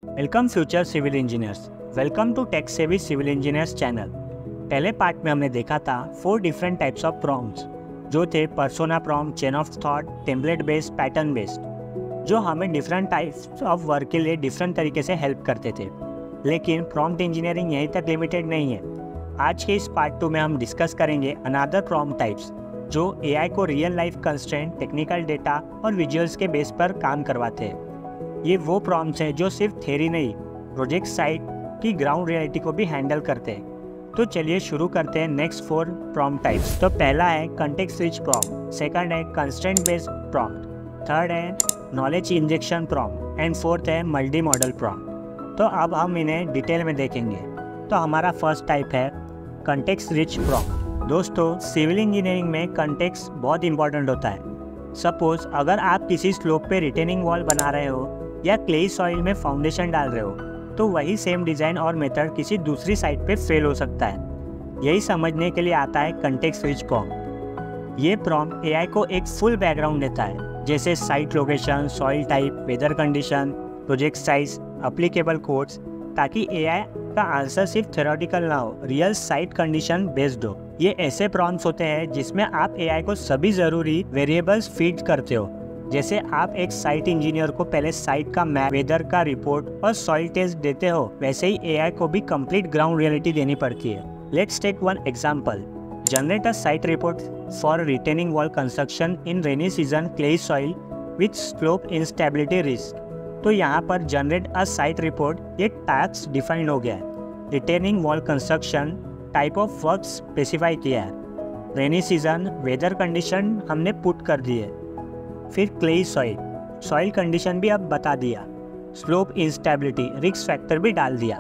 Welcome future civil engineers. Welcome to tech savvy civil engineers channel. पहले part में हमने देखा था 4 डिफरेंट टाइप्स ऑफ प्रॉम्प्ट्स जो थे persona prompt, chain of thought, template based, pattern based, जो हमें डिफरेंट टाइप्स ऑफ वर्क के लिए डिफरेंट तरीके से हेल्प करते थे। लेकिन प्रॉम्प्ट इंजीनियरिंग यहीं तक लिमिटेड नहीं है। आज के इस पार्ट 2 में हम डिस्कस करेंगे अनदर प्रॉम्प्ट टाइप्स जो एआई को real life constraint, technical data और विजुअल्स के बेस पर काम करवाते हैं। ये वो प्रॉम्प्ट्स हैं जो सिर्फ थ्योरी नहीं, प्रोजेक्ट साइट की ग्राउंड रियलिटी को भी हैंडल करते हैं। तो चलिए शुरू करते हैं नेक्स्ट 4 प्रॉम्प्ट टाइप्स। तो पहला है कंटेक्स्ट रिच प्रॉम्प्ट, सेकंड है कंस्ट्रेंट बेस्ड प्रॉम्प्ट, थर्ड है knowledge injection prompt and fourth है मल्टी मॉडल प्रॉम्प्ट। तो अब हम इन्हें डिटेल में देखेंगे। तो हमारा फर्स्ट टाइप है कंटेक्स्ट रिच प्रॉम्प्ट। दोस्तों, सिविल इंजीनियरिंग में कंटेक्स्ट बहुत इंपॉर्टेंट होता है। सपोज अगर आप किसी स्लोप पे रिटेनिंग वॉल बना रहे हो या क्ले सॉइल में फाउंडेशन डाल रहे हो, तो वही सेम डिज़ाइन और मेथड किसी दूसरी साइट पे फेल हो सकता है। यही समझने के लिए आता है कंटेक्स्ट रिच प्रॉम्प्ट। ये प्रॉम्प्ट एआई को एक फुल बैकग्राउंड देता है, जैसे site location, soil type, weather condition, project size, applicable codes, ताकि एआई का आंसर सिर्फ थ्योरेटिकल ना हो, रियल साइट कंडीशन बेस्ड हो। ये ऐसे प्रॉम्प्ट्स होते हैं जिसमें आप एआई को सभी ज़रूरी वेरिएबल्स फीड करते हो। जैसे आप एक साइट इंजीनियर को पहले साइट का मैप, वेदर का रिपोर्ट और सॉइल टेस्ट देते हो, वैसे ही एआई को भी कंप्लीट ग्राउंड रियलिटी देनी पड़ती है। Let's take one example. Generate a site report for retaining wall construction in rainy season clay soil with slope instability risk. तो यहाँ पर जनरेट अ साइट रिपोर्ट एक टास्क डिफाइंड हो गया है। Retaining wall construction type of work specify किया है, rainy season, weather condition हमने पुट कर दी है, फिर क्ले सॉइल कंडीशन भी अब बता दिया, स्लोप इंस्टेबिलिटी रिस्क फैक्टर भी डाल दिया।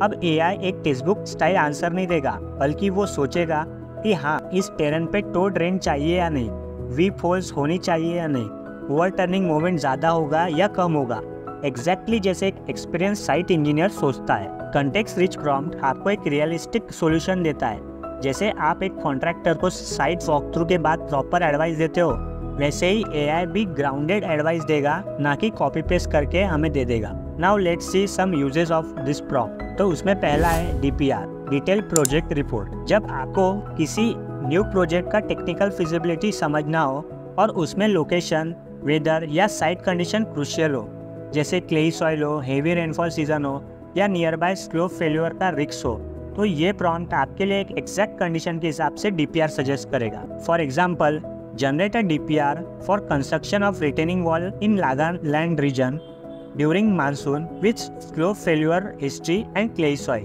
अब एआई एक टेक्स्ट बुक स्टाइल आंसर नहीं देगा, बल्कि वो सोचेगा कि हाँ, इस टेरेन पे टो ड्रेन चाहिए या नहीं, वीप होल्स होनी चाहिए या नहीं, ओवर टर्निंग मोमेंट ज़्यादा होगा या कम होगा, एग्जैक्टली जैसे एक एक्सपीरियंस साइट इंजीनियर सोचता है। कंटेक्स्ट रिच प्रॉम्प्ट आपको एक रियलिस्टिक सॉल्यूशन देता है। जैसे आप एक कॉन्ट्रैक्टर को साइट वॉक थ्रू के बाद प्रॉपर एडवाइस देते हो, वैसे ही एआई भी ग्राउंडेड एडवाइस देगा, ना कि कॉपी पेस्ट करके हमें दे देगा। Now let's see some uses of this prompt. तो उसमें पहला है डीपीआर, डिटेल प्रोजेक्ट रिपोर्ट। जब आपको किसी न्यू प्रोजेक्ट का टेक्निकल फिजिबिलिटी समझना हो और उसमें लोकेशन, वेदर या साइट कंडीशन क्रूशियल हो, जैसे क्ले सॉइल हो, हेवी रेनफॉल सीजन हो या नियर बाय स्लोप फेल्यूर का रिस्क हो, तो ये प्रॉम्प्ट आपके लिए एक एग्जैक्ट कंडीशन के हिसाब से डीपीआर सजेस्ट करेगा। For example, generate a DPR for construction of retaining wall in Nagaland region during monsoon with slope failure history and clay soil।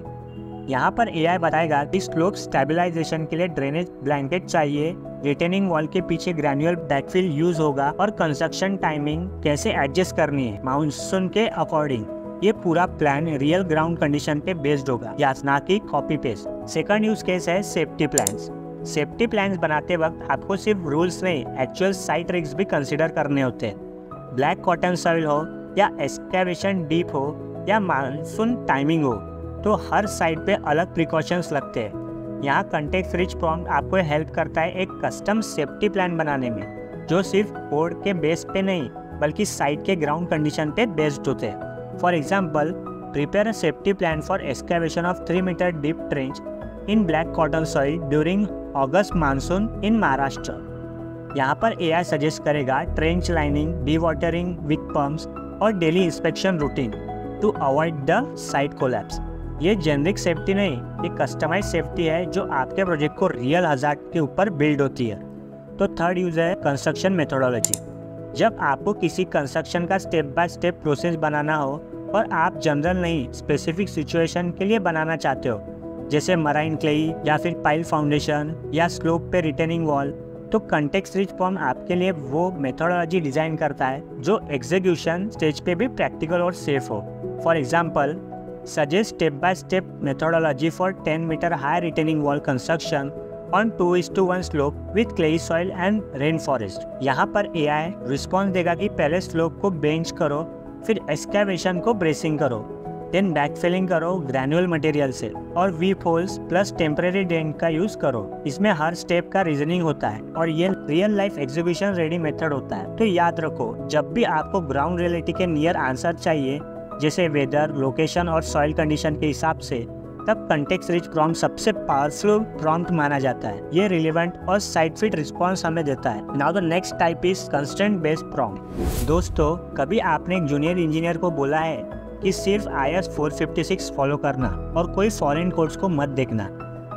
यहाँ पर AI बताएगा कि स्लोप स्टेबलाइजेशन के लिए ड्रेनेज ब्लैंकेट चाहिए, रिटेनिंग वॉल के पीछे ग्रैन्युअल बैकफिल यूज होगा और कंस्ट्रक्शन टाइमिंग कैसे एडजस्ट करनी है मानसून के अकॉर्डिंग। ये पूरा प्लान रियल ग्राउंड कंडीशन पे बेस्ड होगा, या ना कि copy paste. Second use case है सेफ्टी प्लान्स। सेफ्टी प्लान्स बनाते वक्त आपको सिर्फ रूल्स नहीं, एक्चुअल साइट रिस्क भी कंसिडर करने होते हैं। ब्लैक कॉटन सॉइल हो या एक्सकैवेशन डीप हो या मानसून टाइमिंग हो, तो हर साइट पे अलग प्रिकॉशंस लगते हैं। यहाँ कंटेक्स्ट रिच प्रॉम्प्ट आपको हेल्प करता है एक कस्टम सेफ्टी प्लान बनाने में, जो सिर्फ कोड के बेस पे नहीं बल्कि साइट के ग्राउंड कंडीशन पे बेस्ड होते हैं। For example, prepare a safety plan for excavation of 3 metre deep trench in black cotton soil during August monsoon in Maharashtra. यहाँ पर एआई सजेस्ट करेगा trench lining, dewatering with pumps और daily inspection routine to avoid the site collapse. ये generic safety नहीं, ये customise safety है जो आपके प्रोजेक्ट को रियल हजार्ड के ऊपर बिल्ड होती है। तो थर्ड यूज है कंस्ट्रक्शन मेथोडोलॉजी। जब आपको किसी कंस्ट्रक्शन का स्टेप बाय स्टेप प्रोसेस बनाना हो और आप जनरल नहीं, स्पेसिफिक सिचुएशन के लिए बनाना चाहते हो, जैसे मराइन क्लेई या फिर पाइल फाउंडेशन या स्लोप पे रिटेनिंग वॉल, तो कंटेक्स्ट रिच प्रॉम्प्ट आपके लिए वो मेथोडोलॉजी डिजाइन करता है जो एग्जीक्यूशन स्टेज पे भी प्रैक्टिकल और सेफ हो। For example, suggest step by step methodology for 10 metre high retaining wall construction on 2:1 slope with clay soil and rain forest. यहाँ पर एआई रिस्पॉन्स देगा कि पहले स्लोप को बेंच करो, फिर एक्सकैवेशन को ब्रेसिंग करो, देन बैकफिलिंग करो ग्रैन्युअल मटेरियल से, और weep holes plus temporary dent का यूज करो। इसमें हर स्टेप का रीजनिंग होता है और ये real life execution ready method होता है। तो याद रखो, जब भी आपको ग्राउंड रियलिटी के नियर आंसर चाहिए, जैसे वेदर, लोकेशन और सॉइल कंडीशन के हिसाब से, तब कंटेक्स्ट रिच प्रॉम्प्ट सबसे पावरफुल प्रॉम्प्ट माना जाता है। ये रिलेवेंट और साइड फिट रिस्पॉन्स हमें देता है। Now the next type is constraint based prompt. दोस्तों, कभी आपने एक जूनियर इंजीनियर को बोला है कि सिर्फ IS 456 फॉलो करना और कोई फॉरेन कोड्स को मत देखना,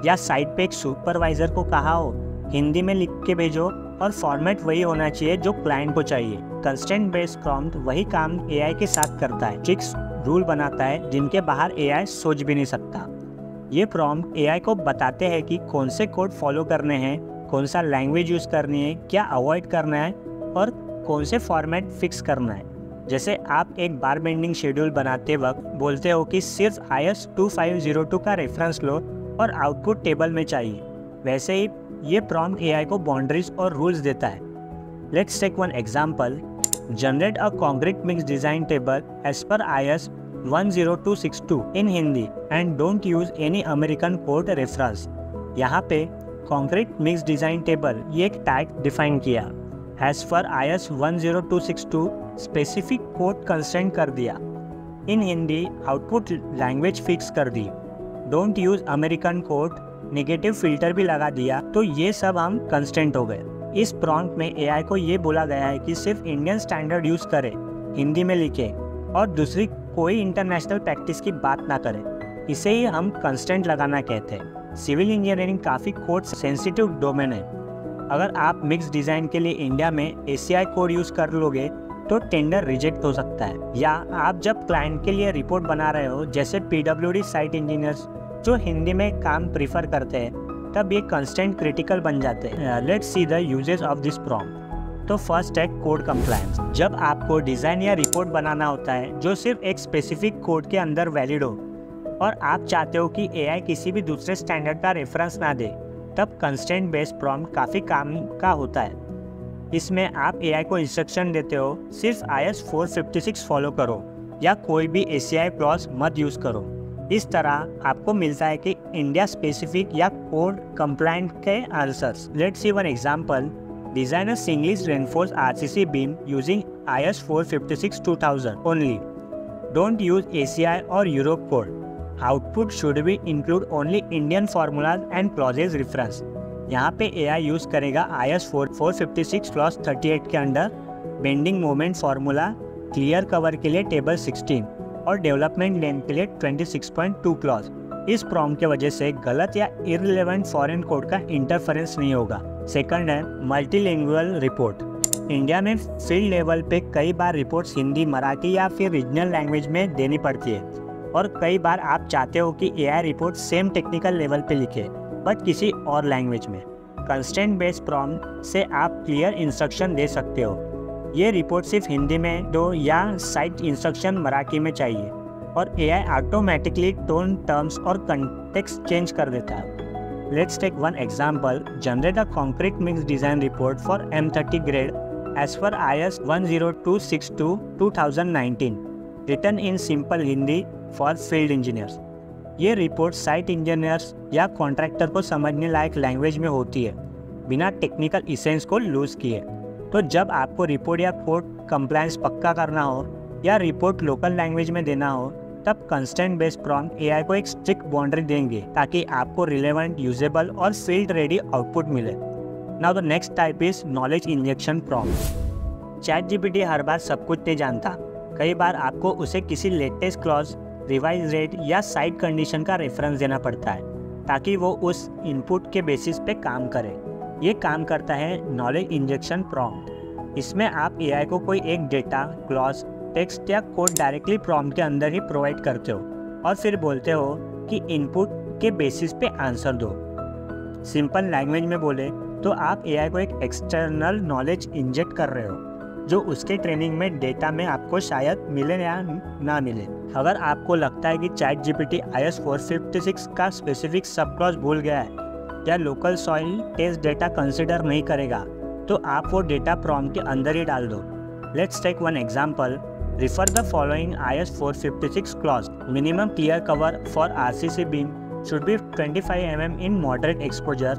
या साइड पे एक सुपरवाइजर को कहा हो हिंदी में लिख के भेजो और फॉर्मेट वही होना चाहिए जो क्लाइंट को चाहिए। कंस्ट्रेंट बेस्ड प्रॉम्प्ट वही काम AI के साथ करता है, फिक्स रूल बनाता है जिनके बाहर AI सोच भी नहीं सकता। ये प्रॉम्प्ट AI को बताते हैं कि कौन से कोड फॉलो करने हैं, कौन सा लैंग्वेज यूज़ करनी है, क्या अवॉइड करना है और कौन से फॉर्मेट फिक्स करना है। जैसे आप एक बार बेंडिंग शेड्यूल बनाते वक्त बोलते हो कि सिर्फ IS 2502 का रेफरेंस लो और आउटपुट टेबल में चाहिए, वैसे ही ये प्रॉम्प्ट AI को बाउंड्रीज और रूल्स देता है। Let's take one example. Generate a concrete mix design table as per IS 10262 in Hindi and don't use any American code reference. यहाँ पे कॉन्क्रीट मिक्स डिजाइन टेबल ये एक टैग डिफाइन किया, as per IS 10262 specific code constraint कर दिया, in Hindi output language fix कर दी, don't use American code negative filter भी लगा दिया। तो ये सब हम कंस्ट्रेंट हो गए। इस प्रॉम्प्ट में AI को ये बोला गया है कि सिर्फ इंडियन स्टैंडर्ड यूज करे, हिंदी में लिखे और दूसरी कोई इंटरनेशनल प्रैक्टिस की बात ना करे। इसे ही हम कंस्ट्रेंट लगाना कहते हैं। सिविल इंजीनियरिंग काफ़ी कोड सेंसिटिव डोमेन है। अगर आप मिक्स डिज़ाइन के लिए इंडिया में ACI कोड यूज़ कर लोगे तो टेंडर रिजेक्ट हो सकता है। या आप जब क्लाइंट के लिए रिपोर्ट बना रहे हो, जैसे PWD साइट इंजीनियर्स जो हिंदी में काम प्रीफर करते हैं, तब ये कंस्ट्रेंट क्रिटिकल बन जाते हैं। Let's see the uses of this prompt. तो फर्स्ट है कोड कंप्लायंस। जब आपको डिज़ाइन या रिपोर्ट बनाना होता है जो सिर्फ एक स्पेसिफिक कोड के अंदर वैलिड हो और आप चाहते हो कि AI किसी भी दूसरे स्टैंडर्ड का रेफरेंस ना दे, तब कंस्ट्रेंट बेस्ड प्रॉम्प्ट काफ़ी काम का होता है। इसमें आप AI को इंस्ट्रक्शन देते हो सिर्फ IS 456 फॉलो करो या कोई भी ACI क्लॉज मत यूज़ करो। इस तरह आपको मिलता है कि इंडिया स्पेसिफिक या कोड कंप्लायंट के answers. Let's see one example. Design a singly reinforced RCC beam using IS 456 2000 only. Don't use ACI और Europe code. Output should be include only Indian formulas and clauses reference. यहाँ पे AI use करेगा IS 456 clause 38 के under bending moment formula, clear cover के लिए table 16 और development length के लिए 26.2 क्लॉज। इस प्रॉम्प्ट के वजह से गलत या इररिलेवेंट फॉरेन कोड का इंटरफेरेंस नहीं होगा। सेकंड है मल्टीलिंगुअल रिपोर्ट। इंडिया में फील्ड लेवल पे कई बार रिपोर्ट्स हिंदी, मराठी या फिर रीजनल लैंग्वेज में देनी पड़ती है और कई बार आप चाहते हो कि AI report same technical level पे लिखे बट किसी और लैंग्वेज में। कंस्ट्रेंट बेस्ड प्रॉम्प्ट से आप क्लियर इंस्ट्रक्शन दे सकते हो, ये रिपोर्ट सिर्फ हिंदी में दो या साइट इंस्ट्रक्शन मराठी में चाहिए, और AI ऑटोमेटिकली टोन, टर्म्स और कंटेक्स्ट चेंज कर देता है। Let's take one example. Generate a concrete mix design report for M30 grade as per IS 10262 2019 written in simple Hindi for field engineers. ये रिपोर्ट साइट इंजीनियर्स या contractor को समझने लायक language में होती है, बिना टेक्निकल इसेंस को लूज किए। तो जब आपको रिपोर्ट या कोड कंप्लायंस पक्का करना हो या रिपोर्ट लोकल लैंग्वेज में देना हो, तब कंस्ट्रेंट बेस्ड प्रॉम्प्ट AI को एक स्ट्रिक्ट बाउंड्री देंगे ताकि आपको रिलेवेंट, यूजेबल और फील्ड रेडी आउटपुट मिले। Now the next type is knowledge injection prompt. ChatGPT हर बार सब कुछ नहीं जानता। कई बार आपको उसे किसी लेटेस्ट क्लॉज, रिवाइज रेट या साइट कंडीशन का रेफरेंस देना पड़ता है ताकि वो उस इनपुट के बेसिस पे काम करे। ये काम करता है नॉलेज इंजेक्शन प्रॉम्प्ट। इसमें आप AI को कोई एक डेटा, क्लॉज, टेक्स्ट या कोड डायरेक्टली प्रॉम्प्ट के अंदर ही प्रोवाइड करते हो और फिर बोलते हो कि इनपुट के बेसिस पे आंसर दो। सिंपल लैंग्वेज में बोले तो आप AI को एक एक्सटर्नल नॉलेज इंजेक्ट कर रहे हो जो उसके ट्रेनिंग में डेटा में आपको शायद मिले या ना मिले। अगर आपको लगता है कि ChatGPT IS 456 का स्पेसिफिक सब क्लॉज भूल गया है या local soil test data consider नहीं करेगा, तो आप वो डेटा प्रॉम्प्ट के अंदर ही डाल दो। Let's take one example. Refer the following IS 456 clause. Minimum clear cover for RCC beam should be 25 mm in moderate exposure.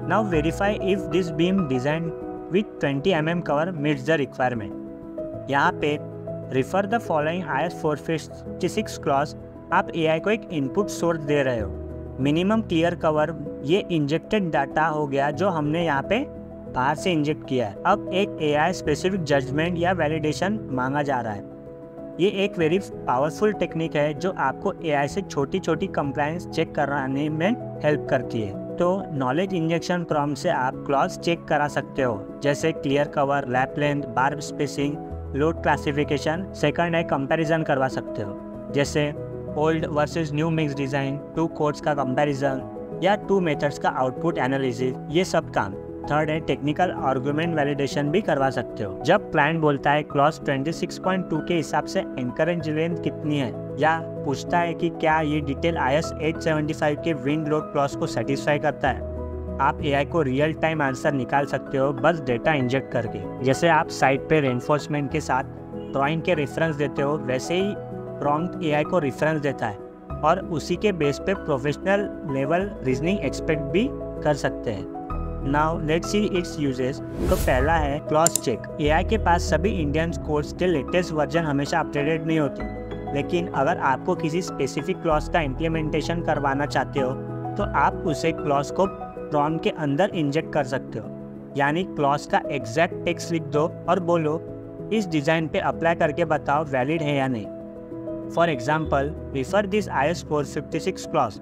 Now verify if this beam designed with 20 mm cover meets the requirement. यहाँ पे refer the following IS 456 clause. आप AI को एक input source दे रहे हो। Minimum clear cover, ये injected data हो गया जो हमने यहाँ पे बाहर से इंजेक्ट किया है। अब एक AI स्पेसिफिक जजमेंट या वैलिडेशन मांगा जा रहा है। ये एक वेरी पावरफुल टेक्निक है जो आपको AI से छोटी छोटी कंप्लायंस चेक कराने में हेल्प करती है। तो नॉलेज इंजेक्शन प्रॉम्प्ट से आप क्लॉज चेक करा सकते हो, जैसे क्लियर कवर, लैप लेंथ, बार स्पेसिंग, लोड क्लासिफिकेशन। सेकंड है कंपैरिजन करवा सकते हो, जैसे old versus new mix design, 2 codes का कंपैरिजन या 2 मेथड्स का आउटपुट एनालिसिस, ये सब काम। थर्ड है टेक्निकल आर्गुमेंट वैलिडेशन भी करवा सकते हो। जब क्लाइंट बोलता है क्लॉज 26.2 के हिसाब से एनकरेज लेंथ कितनी है, या पूछता है कि क्या ये डिटेल IS 875 के विंड लोड क्लॉज को सेटिस्फाई करता है, आप AI को रियल टाइम आंसर निकाल सकते हो बस डेटा इंजेक्ट करके। जैसे आप साइट पे रेनफोर्समेंट के साथ ड्राइंग के रेफरेंस देते हो, वैसे ही प्रॉम्प्ट AI को रेफरेंस देता है और उसी के बेस पे प्रोफेशनल लेवल रीजनिंग एक्सपेक्ट भी कर सकते हैं। Now let's see it's uses. तो पहला है क्लॉज चेक। AI के पास सभी इंडियन कोड्स के लेटेस्ट वर्जन हमेशा अपडेटेड नहीं होती, लेकिन अगर आपको किसी स्पेसिफिक क्लॉज का इम्प्लीमेंटेशन करवाना चाहते हो तो आप उसे क्लॉज को प्रॉम्प्ट के अंदर इंजेक्ट कर सकते हो। यानी क्लॉज का एग्जैक्ट टेक्स्ट लिख दो और बोलो इस डिज़ाइन पे अप्लाई करके बताओ वैलिड है या नहीं। For example, refer this IS 456 clause.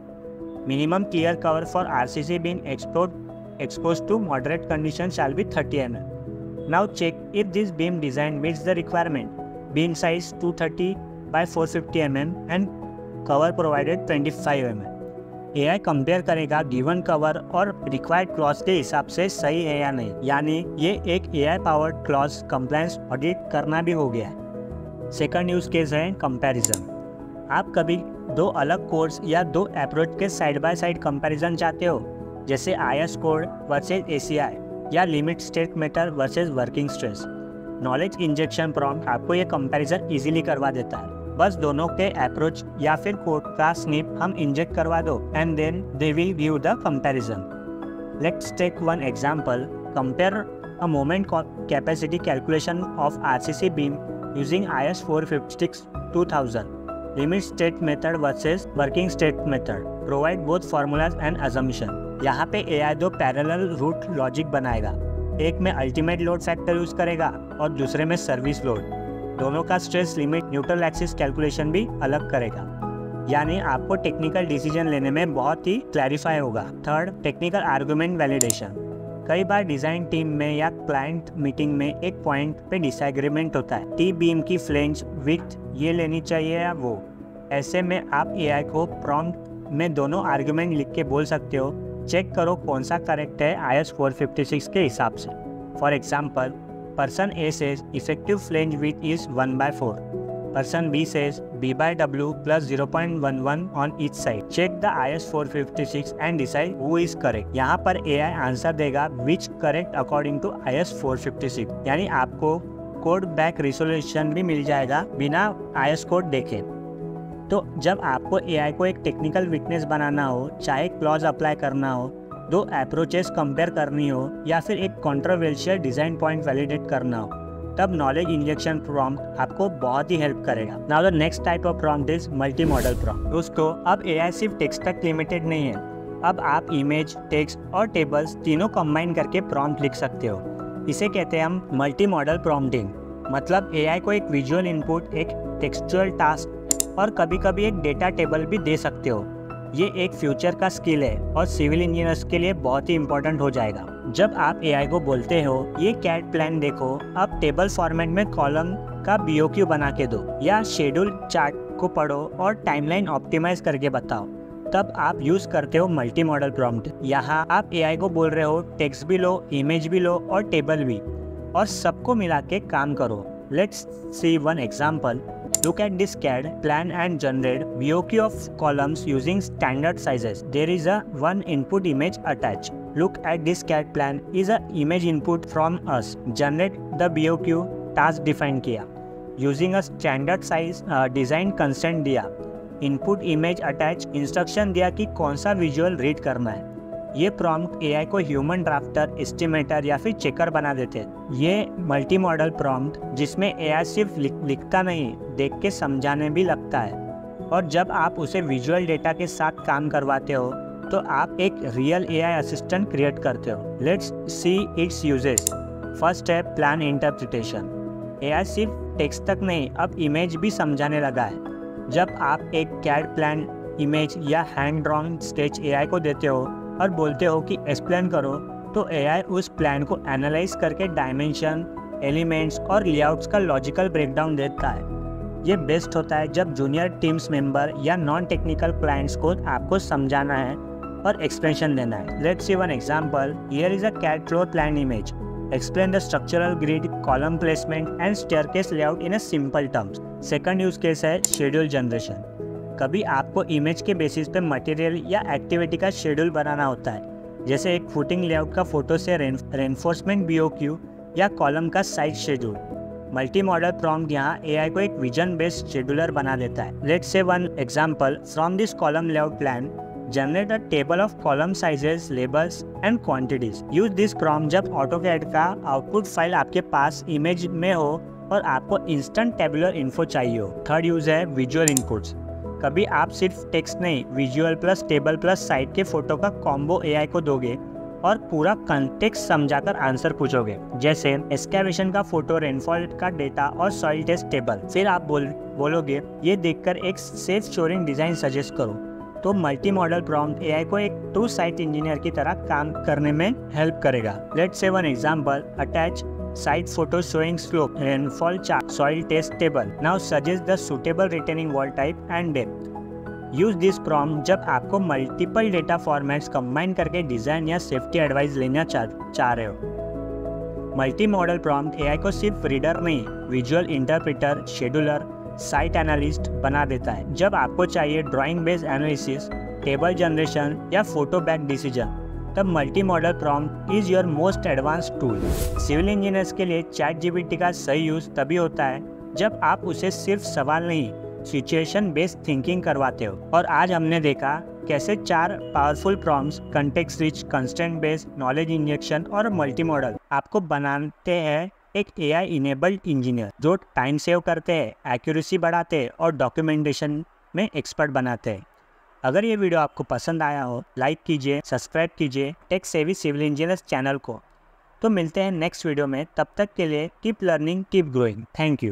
Minimum clear cover for RCC beam exposed to moderate conditions shall be 30 mm. Now check if this beam design meets the requirement. Beam size 230 by 450 mm and cover provided 25 mm. AI compare करेगा given cover और required clause के हिसाब से सही है या नहीं। यानी ये एक AI powered clause compliance audit करना भी हो गया है। सेकंड यूज केस है कंपैरिजन। आप कभी 2 अलग कोड्स या 2 अप्रोच के साइड बाय साइड कंपैरिजन चाहते हो, जैसे IS कोड वर्सेज ACI या limit state method versus working stress. Knowledge injection prompt आपको ये कंपैरिजन इजीली करवा देता है। बस दोनों के अप्रोच या फिर कोड का स्निप हम इंजेक्ट करवा दो and then they will give the comparison. Let's take one example. Compare a moment capacity calculation of RCC beam using IS 456 2000 limit state method versus working state method. Provide both formulas and assumption. यहाँ पे AI 2 parallel root logic बनाएगा। एक में ultimate load factor use करेगा और दूसरे में service load. दोनों का stress limit neutral axis calculation भी अलग करेगा। यानी आपको टेक्निकल डिसीजन लेने में बहुत ही क्लैरिफाई होगा। Third, technical argument validation. कई बार डिज़ाइन टीम में या क्लाइंट मीटिंग में एक पॉइंट पे डिसएग्रीमेंट होता है। टी बीम की फ्लेंज विड्थ ये लेनी चाहिए या वो। ऐसे में आप AI को प्रॉम्प्ट में दोनों आर्गुमेंट लिख के बोल सकते हो, चेक करो कौन सा करेक्ट है IS 456 के हिसाब से। For example, person A says effective flange width is 1/4। Person B says B/W plus 0.11 on each side. Check the IS 456 and decide who is correct. यहाँ पर AI आंसर देगा which correct according to IS 456। यानी आपको code back resolution भी मिल जाएगा बिना IS code देखे। तो जब आपको AI को एक टेक्निकल विटनेस बनाना हो, चाहे क्लॉज अप्लाई करना हो, 2 अप्रोचेस कंपेयर करनी हो या फिर एक कॉन्ट्रोवर्शियल डिज़ाइन पॉइंट वैलिडेट करना हो, तब नॉलेज इंजेक्शन प्रॉम्प्ट आपको बहुत ही हेल्प करेगा। Now the next type of prompt is multi modal prompt. दोस्तों, अब AI सिर्फ टेक्स्ट तक लिमिटेड नहीं है। अब आप इमेज, टेक्स्ट और टेबल्स तीनों कंबाइन करके प्रॉम्प्ट लिख सकते हो। इसे कहते हैं हम मल्टी मॉडल प्रॉम्प्टिंग। मतलब AI को एक विजुअल इनपुट, एक टेक्सचुअल टास्क और कभी कभी एक डेटा टेबल भी दे सकते हो। ये एक फ्यूचर का स्किल है और सिविल इंजीनियर्स के लिए बहुत ही इंपॉर्टेंट हो जाएगा। जब आप AI को बोलते हो ये कैट प्लान देखो, अब टेबल फॉर्मेट में कॉलम का BOQ बना के दो या शेड्यूल चार्ट को पढ़ो और टाइमलाइन ऑप्टिमाइज करके बताओ, तब आप यूज करते हो मल्टी मॉडल प्रॉम्प्ट। यहाँ आप AI को बोल रहे हो टेक्स्ट भी लो, इमेज भी लो और टेबल भी, और सबको मिला के काम करो। Let's see one example. Look at this CAD plan and generate BOQ of columns using standard sizes. There is a one input image attached. Look at this CAD plan is a image input from us. Generate the BOQ, task define किया. Using a standard size design constant दिया. Input image attach, instruction दिया कि कौन सा visual read करना है. ये prompt AI को ह्यूमन ड्राफ्टर, एस्टिमेटर या फिर चेकर बना देते हैं। ये मल्टी मॉडल प्रॉम्प्ट जिसमें एआई सिर्फ लिखता नहीं, देख के समझाने भी लगता है। और जब आप उसे विजुअल डेटा के साथ काम करवाते हो तो आप एक रियल एआई असिस्टेंट क्रिएट करते हो। Let's see it's uses. First है प्लान इंटरप्रिटेशन। एआई सिर्फ टेक्स्ट तक नहीं, अब इमेज भी समझाने लगा है। जब आप एक कैड प्लान इमेज या हैंड ड्रॉन स्केच एआई को देते हो और बोलते हो कि एक्सप्लेन करो, तो एआई उस प्लान को एनालाइज करके डायमेंशन, एलिमेंट्स और लेआउट्स का लॉजिकल ब्रेकडाउन देता है। ये बेस्ट होता है जब जूनियर टीम्स मेंबर या नॉन टेक्निकल क्लाइंट्स को आपको समझाना है और एक्सप्लेनेशन देना है। Let's see one example. Here is a CAD floor plan image. Explain the structural grid, column placement and staircase layout in a simple terms. Second use case है schedule generation. कभी आपको इमेज के basis पे material या activity का schedule बनाना होता है, जैसे एक फुटिंग लेआउट का फोटो से रेनफोर्समेंट BOQ या कॉलम का size schedule. Multi modal prompt यहाँ एआई को एक विजन बेस्ड शेड्यूलर बना देता है। Let's say one example. From this column layout plan generate a table of column sizes, labels and quantities. Use this prompt जब AutoCAD का output file आपके पास image में हो और आपको इंस्टेंट टेबुलर इन्फो चाहिए हो। थर्ड यूज है विजुअल इनपुट्स। कभी आप सिर्फ टेक्स्ट नहीं, visual plus table plus side के फोटो का कॉम्बो एआई को दोगे और पूरा कंटेक्स्ट समझाकर आंसर पूछोगे, जैसे एक्सकैवेशन का फोटो, रेनफॉल का डेटा और सॉइल टेस्ट टेबल। फिर आप बोलोगे ये देखकर एक सेफ शोरिंग डिजाइन सजेस्ट करो। तो मल्टी मॉडल प्रॉम्प्ट एआई को एक ट्रू साइट इंजीनियर की तरह काम करने में हेल्प करेगा। Let's say one example. Attach site photo showing slope, rainfall chart, soil test table. Now suggest the suitable retaining wall type and depth. Use this prompt जब आपको मल्टीपल डेटा फॉर्मेट्स कंबाइन करके design या safety advice लेना चाह रहे हो। Multi modal prompt AI को सिर्फ रीडर नहीं, visual interpreter, scheduler, site analyst बना देता है। जब आपको चाहिए drawing based analysis, table generation या फोटो बैक डिसीजन, तब multi modal prompt is your most advanced tool. Civil engineers के लिए ChatGPT का सही यूज तभी होता है जब आप उसे सिर्फ सवाल नहीं, सिचुएशन बेस्ड थिंकिंग करवाते हो। और आज हमने देखा कैसे 4 powerful prompts, context rich, constraint based, knowledge injection और मल्टी मॉडल आपको बनाते हैं एक एआई इनेबल्ड इंजीनियर जो टाइम सेव करते हैं, एक्यूरेसी बढ़ाते हैं और डॉक्यूमेंटेशन में एक्सपर्ट बनाते हैं। अगर ये वीडियो आपको पसंद आया हो, लाइक कीजिए, सब्सक्राइब कीजिए take savvy civil engineers channel को। तो मिलते हैं नेक्स्ट वीडियो में, तब तक के लिए keep learning, keep growing. Thank you.